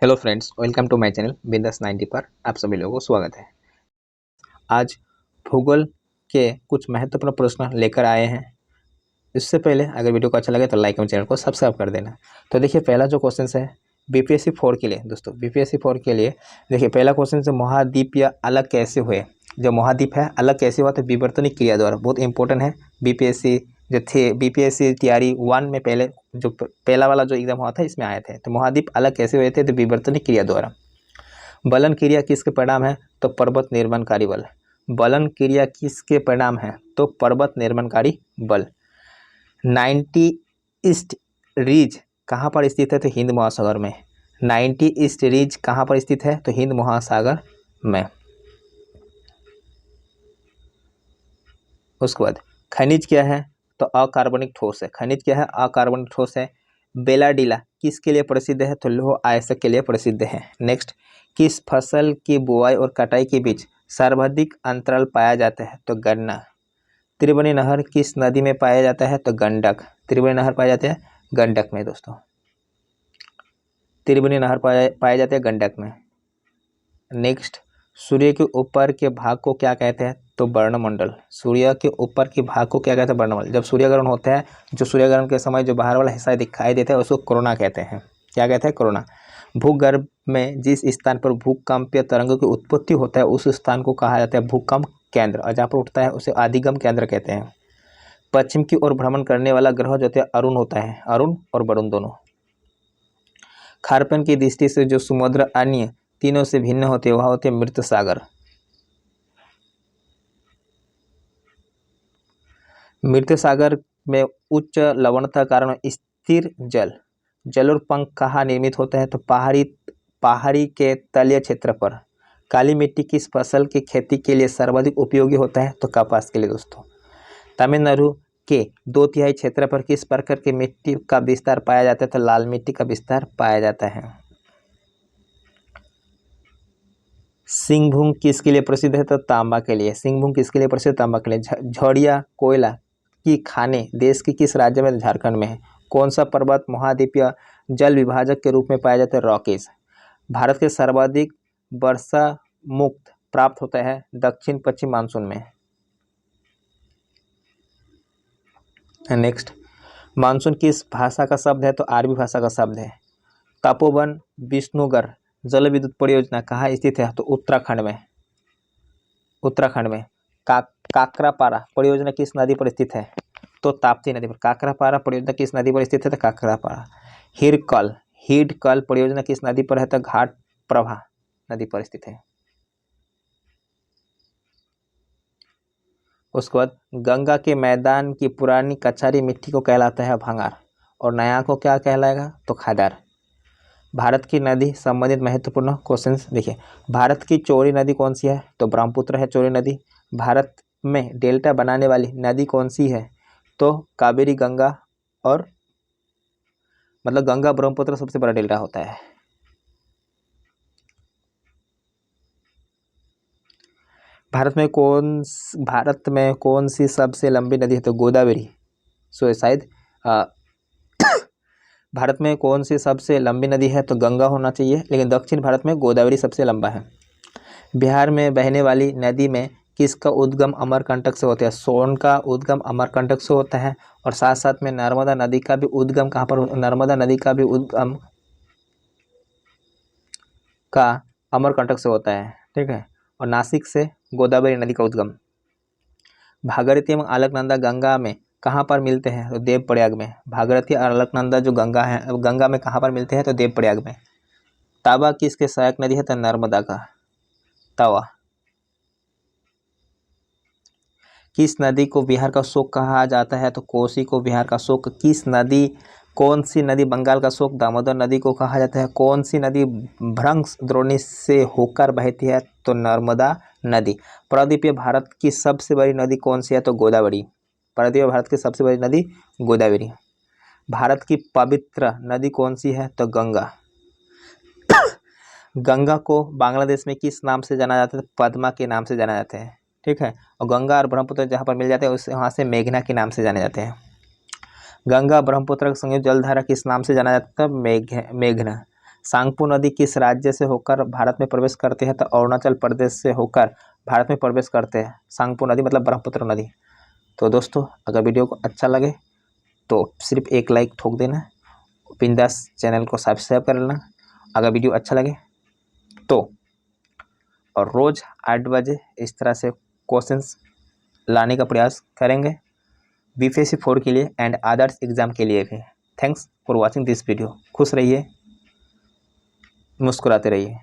Hello friends, welcome to my channel बिंदास 90 पर आप सभी लोगों को स्वागत है। आज भूगोल के कुछ महत्वपूर्ण प्रश्न लेकर आए हैं। इससे पहले अगर वीडियो को अच्छा लगे तो लाइक और चैनल को सब्सक्राइब कर देना। तो देखिए, पहला जो क्वेश्चन है बीपीएससी 4 के लिए। दोस्तों, बीपीएससी 4 के लिए देखिए, पहला क्वेश्चन है महाद्वीप या अलग कैसे हुए। जो महाद्वीप है अलग कैसे हुआ, तो विवर्तनिक क्रिया द्वारा। बहुत इंपॉर्टेंट है। बीपीएससी जो थे, बीपीएससी तैयारी 1 में पहले जो पहला वाला जो एग्जाम हुआ था इसमें आए थे। तो महाद्वीप अलग कैसे हुए थे, तो विवर्तनिक क्रिया द्वारा। बलन क्रिया किसके परिणाम है, तो पर्वत निर्माणकारी बल। बलन क्रिया किसके परिणाम है, तो पर्वत निर्माणकारी बल। 90 ईस्ट रीज कहाँ पर स्थित है, तो हिंद महासागर में। 90 ईस्ट रीज कहाँ पर स्थित है, तो हिंद महासागर में। उसके बाद खनिज क्या है, तो अकार्बनिक ठोस है। खनिज क्या है, अकार्बनिक ठोस है। बेलाडीला किसके लिए प्रसिद्ध है, तो लौह अयस्क के लिए प्रसिद्ध है। नेक्स्ट, किस फसल की बुआई और कटाई के बीच सर्वाधिक अंतराल पाया जाता है, तो गन्ना। त्रिवेणी नहर किस नदी में पाया जाता है, तो गंडक। त्रिवेणी नहर पाया जाता है गंडक में। दोस्तों, त्रिवेणी नहर पाए जाते हैं गंडक में। नेक्स्ट, सूर्य के ऊपर के भाग को क्या कहते हैं, तो वर्णमंडल। सूर्य के ऊपर के भाग को क्या कहते हैं, वर्णमंडल। जब सूर्यग्रहण होता है, जो सूर्यग्रहण के समय जो बाहर वाला हिस्सा दिखाई देता है उसको कोरोना कहते हैं। क्या कहते हैं, कोरोना। भूगर्भ में जिस स्थान पर भूकंपीय तरंगों की उत्पत्ति होता है उस स्थान को कहा जाता है भूकंप केंद्र, और जहाँ पर उठता है उसे आदिगम केंद्र कहते हैं। पश्चिम की ओर भ्रमण करने वाला ग्रह जो होता है अरुण होता है, अरुण और वरुण दोनों। खारपन की दृष्टि से जो समुद्र अन्य तीनों से भिन्न होते हैं वह होते हैं मृत सागर। मृत सागर में उच्च लवणता कारण स्थिर जल और पंख कहाँ निर्मित होता है, तो पहाड़ी के तलीय क्षेत्र पर। काली मिट्टी किस फसल की खेती के लिए सर्वाधिक उपयोगी होता है, तो कपास के लिए। दोस्तों, तमिलनाडु के 2/3 क्षेत्र पर किस प्रकार की मिट्टी का विस्तार पाया जाता है, तो लाल मिट्टी का विस्तार पाया जाता है। सिंहभूम किसके लिए प्रसिद्ध है, तो तांबा के लिए। सिंहभूम किसके लिए प्रसिद्ध, तांबा के लिए। झौड़िया कोयला की खानें देश के किस राज्य में, झारखंड में है। कौन सा पर्वत महाद्वीपीय जल विभाजक के रूप में पाया जाता है, रॉकीज। भारत के सर्वाधिक वर्षा मुक्त प्राप्त होता है दक्षिण पश्चिम मानसून में। नेक्स्ट, मानसून किस भाषा का शब्द है, तो अरबी भाषा का शब्द है। तपोवन विष्णुगढ़ जल विद्युत परियोजना कहाँ स्थित है, तो उत्तराखंड में। उत्तराखंड में। काकरापारा परियोजना किस नदी पर स्थित है, तो ताप्ती नदी पर। काकरापारा परियोजना किस नदी पर स्थित है, तो काकरापारा। हिडकल परियोजना किस नदी पर है, तो घाट प्रभा नदी पर स्थित है। उसके बाद गंगा के मैदान की पुरानी कछारी मिट्टी को कहलाता है भंगार, और नया को क्या कहलाएगा, तो खादार। भारत की नदी संबंधित महत्वपूर्ण क्वेश्चंस देखिए। भारत की चौड़ी नदी कौन सी है, तो ब्रह्मपुत्र है चौड़ी नदी। भारत में डेल्टा बनाने वाली नदी कौन सी है, तो कावेरी, गंगा और मतलब गंगा ब्रह्मपुत्र सबसे बड़ा डेल्टा होता है। भारत में कौन सी सबसे लंबी नदी है, तो गोदावरी। शायद भारत में कौन सी सबसे लंबी नदी है, तो गंगा होना चाहिए, लेकिन दक्षिण भारत में गोदावरी सबसे लंबा है। बिहार में बहने वाली नदी में किसका उद्गम अमरकंटक से होता है, सोन का उद्गम अमरकंटक से होता है। और साथ साथ में नर्मदा नदी का भी उद्गम कहाँ पर, नर्मदा नदी का भी उद्गम का अमरकंटक से होता है, ठीक है। और नासिक से गोदावरी नदी का उद्गम। भागीरथी एवं अलकनंदा गंगा में कहाँ पर मिलते हैं, तो देवप्रयाग में। भागीरथी और अलकनंदा जो गंगा है, गंगा में कहाँ पर मिलते हैं, तो देवप्रयाग में। तावा किसके सहायक नदी है, तो नर्मदा का तावा। किस नदी को बिहार का शोक कहा जाता है, तो कोसी को बिहार का शोक। कौन सी नदी बंगाल का शोक, दामोदर नदी को कहा जाता है। कौन सी नदी भ्रंश द्रोणी से होकर बहती है, तो नर्मदा नदी। प्रायद्वीपीय भारत की सबसे बड़ी नदी कौन सी है, तो गोदावरी। प्रायद्वीपीय भारत की सबसे बड़ी नदी गोदावरी। भारत की पवित्र नदी कौन सी है, तो गंगा। गंगा को बांग्लादेश में किस नाम से जाना जाता है, पद्मा के नाम से जाना जाता है, ठीक है। और गंगा और ब्रह्मपुत्र जहाँ पर मिल जाते हैं उस वहाँ से मेघना के नाम से जाने जाते हैं। गंगा ब्रह्मपुत्र का संयुक्त जलधारा किस नाम से जाना जाता है, मेघना। सांगपो नदी किस राज्य से होकर भारत में प्रवेश करती है? तो अरुणाचल प्रदेश से होकर भारत में प्रवेश करते हैं सांगपो नदी, मतलब ब्रह्मपुत्र नदी। तो दोस्तों अगर वीडियो को अच्छा लगे तो सिर्फ एक लाइक ठोक देना, बिंदास चैनल को सब्सक्राइब कर लेना अगर वीडियो अच्छा लगे तो। और रोज़ 8 बजे इस तरह से क्वेश्चंस लाने का प्रयास करेंगे बीपीएससी 4 के लिए एंड अदर्स एग्ज़ाम के लिए भी। Thanks for watching this video. खुश रहिए, मुस्कुराते रहिए।